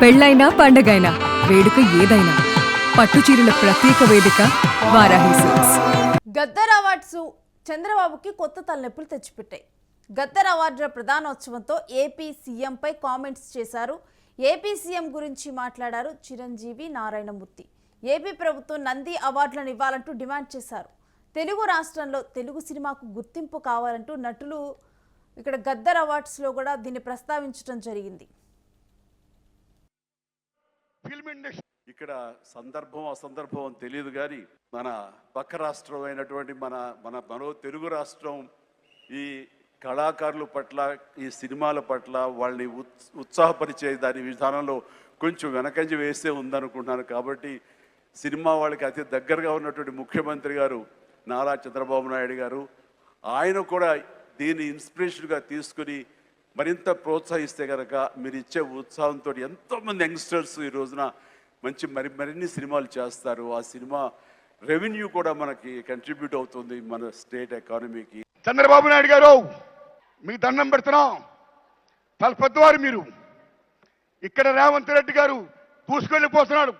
పెళ్ళైనా పండగైనా వేడుక ఏదైనా పట్టుచీరల ప్రత్యేక వేదిక వారాహి సిల్క్స్. గద్దర్ అవార్డ్స్ చంద్రబాబుకి కొత్త తలనొప్పులు తెచ్చిపెట్టాయి. గద్దర్ అవార్డుల ప్రధానోత్సవంతో ఏపీ సీఎంపై కామెంట్స్ చేశారు. ఏపీ సీఎం గురించి మాట్లాడారు చిరంజీవి, నారాయణమూర్తి. ఏపీ ప్రభుత్వం నంది అవార్డులను ఇవ్వాలంటూ డిమాండ్ చేశారు. తెలుగు రాష్ట్రంలో తెలుగు సినిమాకు గుర్తింపు కావాలంటూ నటులు ఇక్కడ గద్దర్ అవార్డ్స్లో కూడా దీన్ని ప్రస్తావించడం జరిగింది. ఫిల్మ్ ఇండస్ట్రీ ఇక్కడ సందర్భం అసందర్భం తెలియదు కానీ మన పక్క రాష్ట్రం అయినటువంటి మన తెలుగు రాష్ట్రం ఈ కళాకారుల పట్ల ఈ సినిమాల పట్ల వాళ్ళని ఉత్సాహపరిచే దాని విధానంలో కొంచెం వెనకంజ వేసే ఉందనుకుంటున్నాను. కాబట్టి సినిమా వాళ్ళకి అతి దగ్గరగా ఉన్నటువంటి ముఖ్యమంత్రి గారు నారా చంద్రబాబు నాయుడు గారు ఆయన కూడా దీన్ని ఇన్స్పిరేషన్గా తీసుకుని మరింత ప్రోత్సహిస్తే కనుక మీరు ఇచ్చే ఉత్సాహంతో ఎంతోమంది యంగ్స్టర్స్ ఈ రోజున మరిన్ని సినిమాలు చేస్తారు. ఆ సినిమా రెవెన్యూ కూడా మనకి కంట్రిబ్యూట్ అవుతుంది మన స్టేట్ ఎకానమీకి. చంద్రబాబు నాయుడు గారు మీకు దండం పెడుతున్నాం. చాలా పెద్దవారు మీరు. ఇక్కడ రేవంత్ రెడ్డి గారు దూసుకెళ్ళిపోతున్నాడు.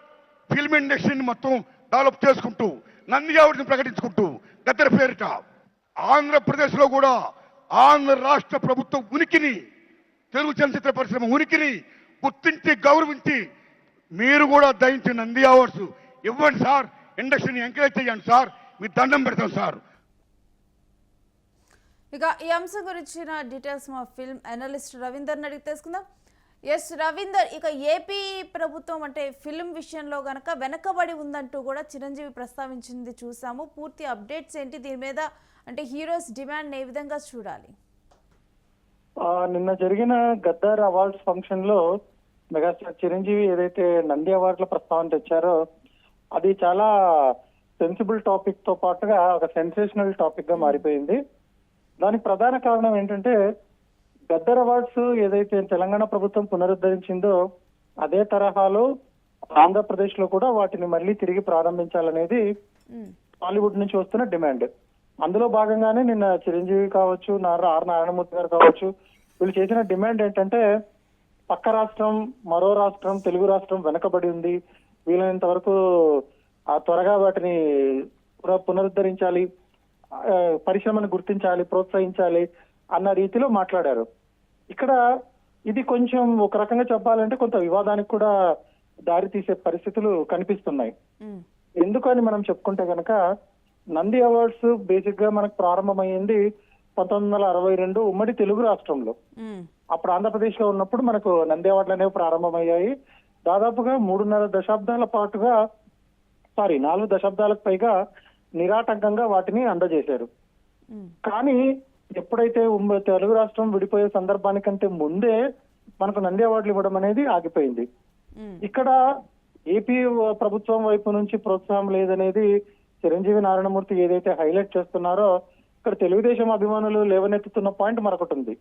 ఫిల్మ్ ఇండస్ట్రీని మొత్తం డెవలప్ చేసుకుంటూ నంది అవార్డుని ప్రకటించుకుంటూ గద్దర్ పేరిట ఆంధ్రప్రదేశ్లో కూడా ఆంధ్ర రాష్ట్ర ప్రభుత్వం ఉనికిని, తెలుగు చలనచిత్ర పరిశ్రమ ఉనికిని గుర్తించి గౌరవించి మీరు కూడా దయించి నంది అవార్డ్స్ ఇవ్వండి సార్. ఇండస్ట్రీని ఎంకరేజ్ చేయండి సార్. మీ దండం పెడతాం సార్. ఇక ఈ అంశం గురించిన డీటెయిల్స్ మా ఫిల్మ్ అనలిస్ట్ రవీందర్ని అడిగి తెలుసుకుందాం. ఎస్ రవీందర్, ఇక ఏపీ ప్రభుత్వం అంటే ఫిల్మ్ విషయంలో గనక వెనకబడి ఉందంటూ కూడా చిరంజీవి ప్రస్తావించింది చూసాము. పూర్తి అప్డేట్స్ ఏంటి దీని మీద? అంటే హీరోస్ డిమాండ్ ఏ విధంగా చూడాలి? నిన్న జరిగిన గద్దర్ అవార్డ్స్ ఫంక్షన్ లో మెగాస్టార్ చిరంజీవి ఏదైతే నంది అవార్డుల ప్రస్తావన తెచ్చారో అది చాలా సెన్సిబుల్ టాపిక్ తో పాటుగా ఒక సెన్సేషనల్ టాపిక్ గా మారిపోయింది. దానికి ప్రధాన కారణం ఏంటంటే గద్దర్ అవార్డ్స్ ఏదైతే తెలంగాణ ప్రభుత్వం పునరుద్ధరించిందో అదే తరహాలో ఆంధ్రప్రదేశ్ లో కూడా వాటిని మళ్ళీ తిరిగి ప్రారంభించాలనేది టాలీవుడ్ నుంచి వస్తున్న డిమాండ్. అందులో భాగంగానే నిన్న చిరంజీవి కావచ్చు, నారాయణమూర్తి గారు కావచ్చు, వీళ్ళు చేసిన డిమాండ్ ఏంటంటే పక్క రాష్ట్రం, మరో రాష్ట్రం, తెలుగు రాష్ట్రం వెనకబడి ఉంది, వీలైనంత వరకు త్వరగా వాటిని పునరుద్ధరించాలి, పరిశ్రమను గుర్తించాలి, ప్రోత్సహించాలి అన్న రీతిలో మాట్లాడారు. ఇక్కడ ఇది కొంచెం ఒక రకంగా చెప్పాలంటే కొంత వివాదానికి కూడా దారి తీసే పరిస్థితులు కనిపిస్తున్నాయి. ఎందుకని మనం చెప్పుకుంటే కనుక నంది అవార్డ్స్ బేసిక్ గా మనకు ప్రారంభమైంది 1962 ఉమ్మడి తెలుగు రాష్ట్రంలో. అప్పుడు ఆంధ్రప్రదేశ్ లో ఉన్నప్పుడు మనకు నంది అవార్డులు అనేవి ప్రారంభమయ్యాయి. దాదాపుగా 4 దశాబ్దాలకు పైగా నిరాటంకంగా వాటిని అందజేశారు. కానీ ఎప్పుడైతే తెలుగు రాష్ట్రం విడిపోయే సందర్భానికంటే ముందే మనకు నంది అవార్డులు ఇవ్వడం అనేది ఆగిపోయింది. ఇక్కడ ఏపీ ప్రభుత్వం వైపు నుంచి ప్రోత్సాహం లేదనేది చిరంజీవి, నారాయణమూర్తి ఏదైతే హైలైట్ చేస్తున్నారో ఇక్కడ తెలుగుదేశం అభిమానులు లేవనెత్తుతున్న పాయింట్ మరొకటి ఉంది.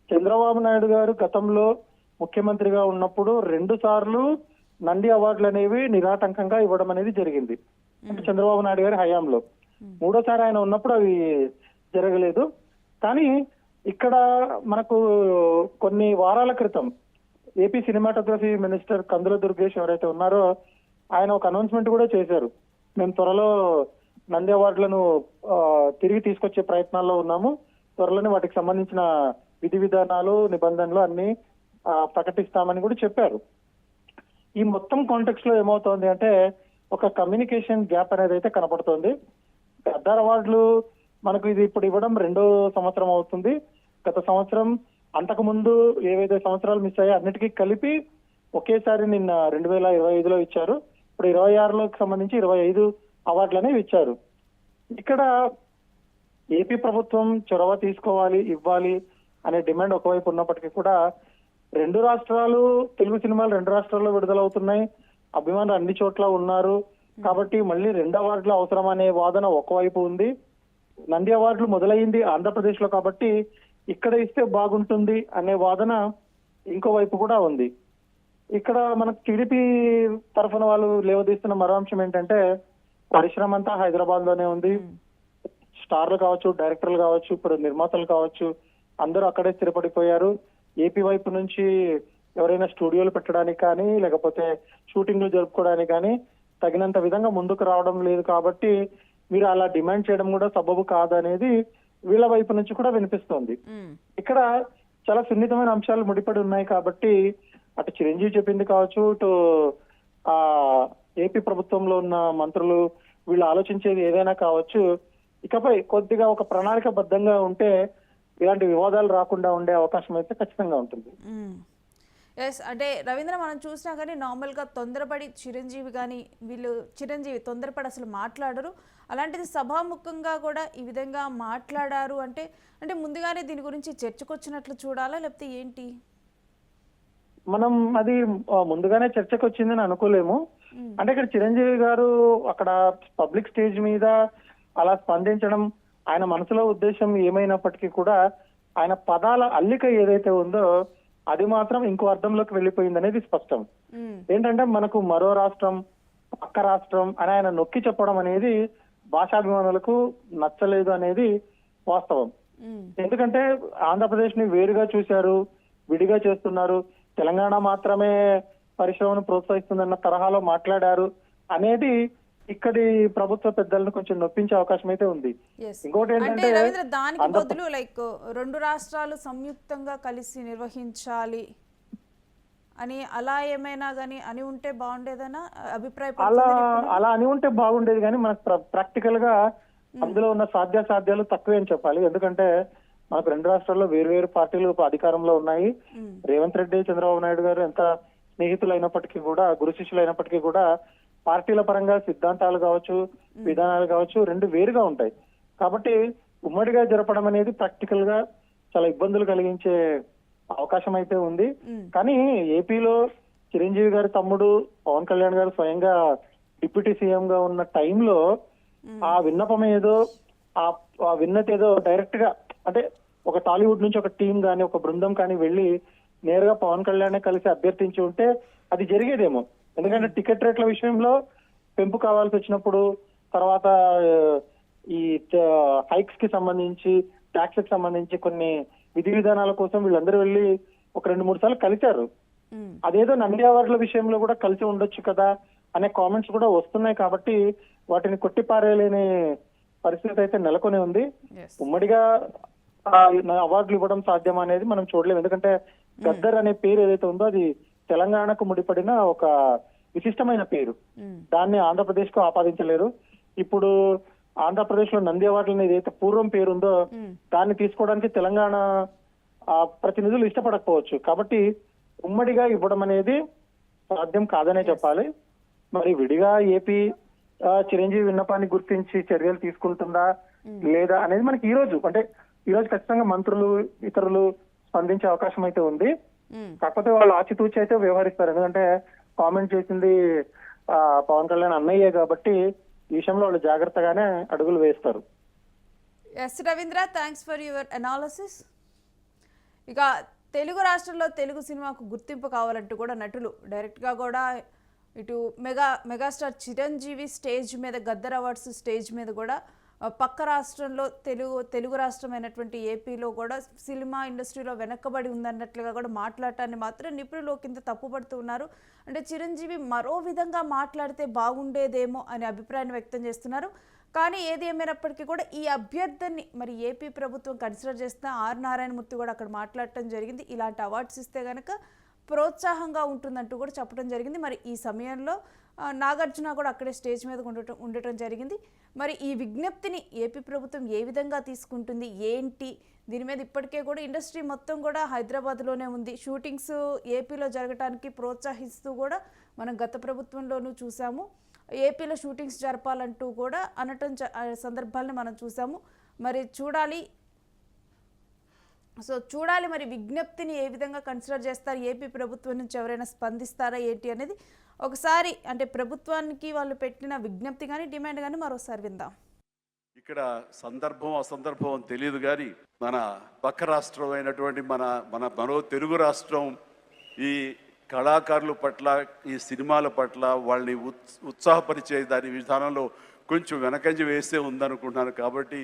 చంద్రబాబు నాయుడు గారు గతంలో ముఖ్యమంత్రిగా ఉన్నప్పుడు 2 సార్లు నంది అవార్డులు అనేవి నిరాటంకంగా ఇవ్వడం అనేది జరిగింది. అంటే చంద్రబాబు నాయుడు గారి హయాంలో. 3వ సారి ఆయన ఉన్నప్పుడు అవి జరగలేదు. కానీ ఇక్కడ మనకు కొన్ని వారాల క్రితం ఏపీ సినిమాటోగ్రఫీ మినిస్టర్ కందుల దుర్గేష్ ఎవరైతే ఉన్నారో ఆయన ఒక అనౌన్స్మెంట్ కూడా చేశారు. మేము త్వరలో నంది అవార్డులను తిరిగి తీసుకొచ్చే ప్రయత్నాల్లో ఉన్నాము, త్వరలోనే వాటికి సంబంధించిన విధి విధానాలు, నిబంధనలు అన్ని ప్రకటిస్తామని కూడా చెప్పారు. ఈ మొత్తం కాంటెక్స్ట్ లో ఏమవుతోంది అంటే ఒక కమ్యూనికేషన్ గ్యాప్ అనేది అయితే కనపడుతోంది. గద్దర్ అవార్డులు మనకు ఇది ఇప్పుడు ఇవ్వడం 2వ సంవత్సరం అవుతుంది. గత సంవత్సరం, అంతకు ముందు ఏవైతే సంవత్సరాలు మిస్ అయ్యాయో అన్నిటికీ కలిపి ఒకేసారి నిన్న 2025లో ఇచ్చారు. ఇప్పుడు 26లోకి సంబంధించి 25 అవార్డులు అనేవి ఇచ్చారు. ఇక్కడ ఏపీ ప్రభుత్వం చొరవ తీసుకోవాలి, ఇవ్వాలి అనే డిమాండ్ ఒకవైపు ఉన్నప్పటికీ కూడా 2 రాష్ట్రాలు, తెలుగు సినిమాలు 2 రాష్ట్రాల్లో విడుదలవుతున్నాయి, అభిమానులు అన్ని చోట్ల ఉన్నారు కాబట్టి మళ్ళీ 2 అవార్డులు అవసరం అనే వాదన ఒకవైపు ఉంది. నంది అవార్డులు మొదలైంది ఆంధ్రప్రదేశ్ లో కాబట్టి ఇక్కడ ఇస్తే బాగుంటుంది అనే వాదన ఇంకోవైపు కూడా ఉంది. ఇక్కడ మనకు టీడీపీ తరఫున వాళ్ళు లేవదీస్తున్న మరో అంశం ఏంటంటే పరిశ్రమ అంతా హైదరాబాద్ లోనే ఉంది. స్టార్లు కావచ్చు, డైరెక్టర్లు కావచ్చు, ఇప్పుడు నిర్మాతలు కావచ్చు, అందరూ అక్కడే స్థిరపడిపోయారు. ఏపీ వైపు నుంచి ఎవరైనా స్టూడియోలు పెట్టడానికి కానీ లేకపోతే షూటింగ్లు జరుపుకోవడానికి కానీ తగినంత విధంగా ముందుకు రావడం లేదు కాబట్టి మీరు అలా డిమాండ్ చేయడం కూడా సబబు కాదనేది వీళ్ళ వైపు నుంచి కూడా వినిపిస్తోంది. ఇక్కడ చాలా సున్నితమైన అంశాలు ముడిపడి ఉన్నాయి కాబట్టి అటు చిరంజీవి చెప్పింది కావచ్చు, ఇటు ఆ ఏపీ ప్రభుత్వంలో ఉన్న మంత్రులు వీళ్ళు ఆలోచించేది ఏదైనా కావచ్చు, ఇకపై కొద్దిగా ఒక ప్రణాళికబద్ధంగా ఉంటే ఇలాంటి వివాదాలు రాకుండా ఉండే అవకాశం అయితే ఖచ్చితంగా ఉంటుంది. ఎస్, అంటే రవీంద్ర మనం చూసినా కానీ నార్మల్గా తొందరపడి చిరంజీవి కానీ చిరంజీవి తొందరపడి అసలు మాట్లాడరు. అలాంటిది సభాముఖంగా కూడా ఈ విధంగా మాట్లాడారు అంటే అంటే ముందుగానే దీని గురించి చర్చకొచ్చినట్లు చూడాలా లేకపోతే ఏంటి? మనం అది ముందుగానే చర్చకు వచ్చిందని అనుకోలేము. అంటే ఇక్కడ చిరంజీవి గారు అక్కడ పబ్లిక్ స్టేజ్ మీద అలా స్పందించడం ఆయన మనసులో ఉద్దేశం ఏమైనప్పటికీ కూడా ఆయన పదాల అల్లిక ఏదైతే ఉందో అది మాత్రం ఇంకో అర్థంలోకి వెళ్ళిపోయింది అనేది స్పష్టం. ఏంటంటే మనకు మరో రాష్ట్రం పక్క రాష్ట్రం అని ఆయన నొక్కి చెప్పడం అనేది భాషాభిమానులకు నచ్చలేదు అనేది వాస్తవం. ఎందుకంటే ఆంధ్రప్రదేశ్ ని వేరుగా చూశారు, విడిగా చేస్తున్నారు, తెలంగాణ మాత్రమే పరిశ్రమను ప్రోత్సహిస్తుందన్న తరహాలో మాట్లాడారు అనేది ఇక్కడి ప్రభుత్వ పెద్దలను కొంచెం నొప్పించే అవకాశం అయితే ఉంది. ఇంకోటి అంటే ఏంటంటే రవీంద్ర దానికి బదులు లైక్ రెండు రాష్ట్రాలు సంయుక్తంగా కలిసి నిర్వహించాలి అని అలా ఏమైనా గానీ అని ఉంటే బాగుండేదనా అభిప్రాయం? అలా అని ఉంటే బాగుండేది కానీ మనకు ప్రాక్టికల్ గా అందులో ఉన్న సాధ్యాసాధ్యాలు తక్కువే అని చెప్పాలి. ఎందుకంటే మనకు రెండు రాష్ట్రాల్లో వేరు పార్టీలు అధికారంలో ఉన్నాయి. రేవంత్ రెడ్డి చంద్రబాబు నాయుడు గారు ఎంత స్నేహితులు అయినప్పటికీ కూడా, గురు శిష్యులు అయినప్పటికీ కూడా పార్టీల పరంగా సిద్ధాంతాలు కావచ్చు, విధానాలు కావచ్చు రెండు వేరుగా ఉంటాయి. కాబట్టి ఉమ్మడిగా జరపడం అనేది ప్రాక్టికల్ గా చాలా ఇబ్బందులు కలిగించే అవకాశం అయితే ఉంది. కానీ ఏపీలో చిరంజీవి గారి తమ్ముడు పవన్ కళ్యాణ్ గారు స్వయంగా డిప్యూటీ సీఎం గా ఉన్న టైంలో ఆ విన్నపం ఏదో ఆ విన్నతి ఏదో డైరెక్ట్ గా అంటే ఒక టాలీవుడ్ నుంచి ఒక టీం కానీ ఒక బృందం కానీ వెళ్ళి నేరుగా పవన్ కళ్యాణ్ కలిసి అభ్యర్థించి ఉంటే అది జరిగేదేమో. ఎందుకంటే టికెట్ రేట్ల విషయంలో పెంపు కావాల్సి వచ్చినప్పుడు, తర్వాత ఈ హైక్స్ కి సంబంధించి, ట్యాక్స్ కి సంబంధించి కొన్ని విధి విధానాల కోసం వీళ్ళందరూ వెళ్ళి ఒక 2-3 సార్లు కలిశారు. అదేదో నంది అవార్డుల విషయంలో కూడా కలిసి ఉండొచ్చు కదా అనే కామెంట్స్ కూడా వస్తున్నాయి. కాబట్టి వాటిని కొట్టిపారేయలేని పరిస్థితి అయితే నెలకొని ఉంది. ఉమ్మడిగా అవార్డులు ఇవ్వడం సాధ్యం అనేది మనం చూడలేము. ఎందుకంటే గద్దర్ అనే పేరు ఏదైతే ఉందో అది తెలంగాణకు ముడిపడిన ఒక విశిష్టమైన పేరు. దాన్ని ఆంధ్రప్రదేశ్ కు ఆపాదించలేరు. ఇప్పుడు ఆంధ్రప్రదేశ్ లో నంది అవార్డులు ఏదైతే పూర్వం పేరుందో దాన్ని తీసుకోవడానికి తెలంగాణ ప్రతినిధులు ఇష్టపడకపోవచ్చు. కాబట్టి ఉమ్మడిగా ఇవ్వడం అనేది సాధ్యం కాదనే చెప్పాలి. మరి విడిగా ఏపీ చిరంజీవి విన్నపాన్ని గుర్తించి చర్యలు తీసుకుంటుందా లేదా అనేది మనకి ఈ రోజు ఖచ్చితంగా మంత్రులు ఇతరులు స్పందించే అవకాశం అయితే ఉంది. కాకపోతే వాళ్ళు ఆచితూచి అయితే వ్యవహరిస్తారు. ఎందుకంటే కామెంట్ చేసింది పవన్ కళ్యాణ్ అన్నయ్యే కాబట్టి ఈ విషయంలో వాళ్ళు జాగ్రత్తగానే అడుగులు వేస్తారు. Yes Ravindra, thanks for your analysis. ఇక తెలుగు రాష్ట్రంలో తెలుగు సినిమాకు గుర్తింపు కావాలంటూ కూడా నటులు డైరెక్ట్గా కూడా ఇటు మెగాస్టార్ చిరంజీవి స్టేజ్ మీద గద్దర్ అవార్డ్స్ స్టేజ్ మీద కూడా పక్క రాష్ట్రంలో తెలుగు రాష్ట్రమైనటువంటి ఏపీలో కూడా సినిమా ఇండస్ట్రీలో వెనక్కబడి ఉందన్నట్లుగా కూడా మాట్లాడటాన్ని మాత్రం నిపుణులు కింద తప్పుపడుతూ ఉన్నారు. అంటే చిరంజీవి మరో విధంగా మాట్లాడితే బాగుండేదేమో అనే అభిప్రాయాన్ని వ్యక్తం చేస్తున్నారు. కానీ ఏది ఏమైనప్పటికీ కూడా ఈ అభ్యర్థిని మరి ఏపీ ప్రభుత్వం కన్సిడర్ చేస్తున్న ఆర్ నారాయణమూర్తి కూడా అక్కడ మాట్లాడటం జరిగింది. ఇలాంటి అవార్డ్స్ ఇస్తే కనుక ప్రోత్సాహంగా ఉంటుందంటూ కూడా చెప్పడం జరిగింది. మరి ఈ సమయంలో నాగార్జున కూడా అక్కడే స్టేజ్ మీద ఉండటం జరిగింది. మరి ఈ విజ్ఞప్తిని ఏపీ ప్రభుత్వం ఏ విధంగా తీసుకుంటుంది ఏంటి, దీని మీద ఇప్పటికే కూడా ఇండస్ట్రీ మొత్తం కూడా హైదరాబాద్లోనే ఉంది. షూటింగ్స్ ఏపీలో జరగడానికి ప్రోత్సహిస్తూ కూడా మనం గత ప్రభుత్వంలోనూ చూసాము. ఏపీలో షూటింగ్స్ జరపాలంటూ కూడా అనటం సందర్భాలను మనం చూసాము. మరి చూడాలి మరి విజ్ఞప్తిని ఏ విధంగా కన్సిడర్ చేస్తారు, ఏపీ ప్రభుత్వం నుంచి ఎవరైనా స్పందిస్తారా ఏంటి అనేది ఒకసారి అంటే ప్రభుత్వానికి వాళ్ళు పెట్టిన విజ్ఞప్తి కానీ డిమాండ్ కానీ మరోసారి విందాం. ఇక్కడ సందర్భం అసందర్భం తెలియదు కానీ మన పక్క రాష్ట్రం అయినటువంటి మరో తెలుగు రాష్ట్రం ఈ కళాకారుల పట్ల, ఈ సినిమాల పట్ల వాళ్ళని ఉత్సాహపరిచే దాని విధానంలో కొంచెం వెనకంజ వేసే ఉందనుకుంటున్నాను. కాబట్టి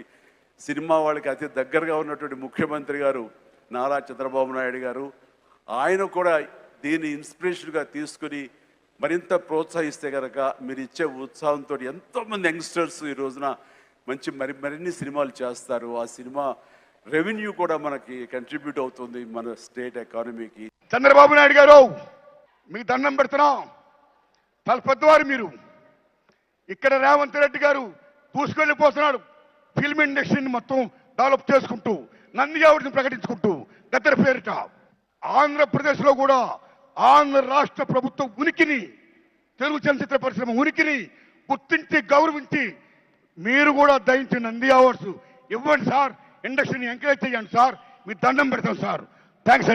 సినిమా వాళ్ళకి అతి దగ్గరగా ఉన్నటువంటి ముఖ్యమంత్రి గారు నారా చంద్రబాబు నాయుడు గారు ఆయన కూడా దీన్ని ఇన్స్పిరేషన్గా తీసుకుని మరింత ప్రోత్సహిస్తే కనుక మీరు ఇచ్చే ఉత్సాహంతో ఎంతోమంది యంగ్స్టర్స్ ఈ రోజున మంచి మరిన్ని సినిమాలు చేస్తారు. ఆ సినిమా రెవెన్యూ కూడా మనకి కంట్రిబ్యూట్ అవుతుంది మన స్టేట్ ఎకానమీకి. చంద్రబాబు నాయుడు గారు మీకు దండం పెడుతున్నాం. చాలా పెద్దవారు మీరు. ఇక్కడ రేవంత్ రెడ్డి గారు దూసుకెళ్ళిపోతున్నాడు. ఫిల్మ్ ఇండస్ట్రీని మొత్తం డెవలప్ చేసుకుంటూ నంది అవార్డుని ప్రకటించుకుంటూ గద్దర్ పేరిట ఆంధ్రప్రదేశ్లో కూడా ఆంధ్ర రాష్ట్ర ప్రభుత్వం ఉనికిని, తెలుగు చలనచిత్ర పరిశ్రమ ఉనికిని గుర్తించి గౌరవించి మీరు కూడా దయించి నంది అవార్డ్స్ ఇవ్వండి సార్. ఇండస్ట్రీని ఎంకరేజ్ చేయండి సార్. మీ దండం పెడతాం సార్. థ్యాంక్స్.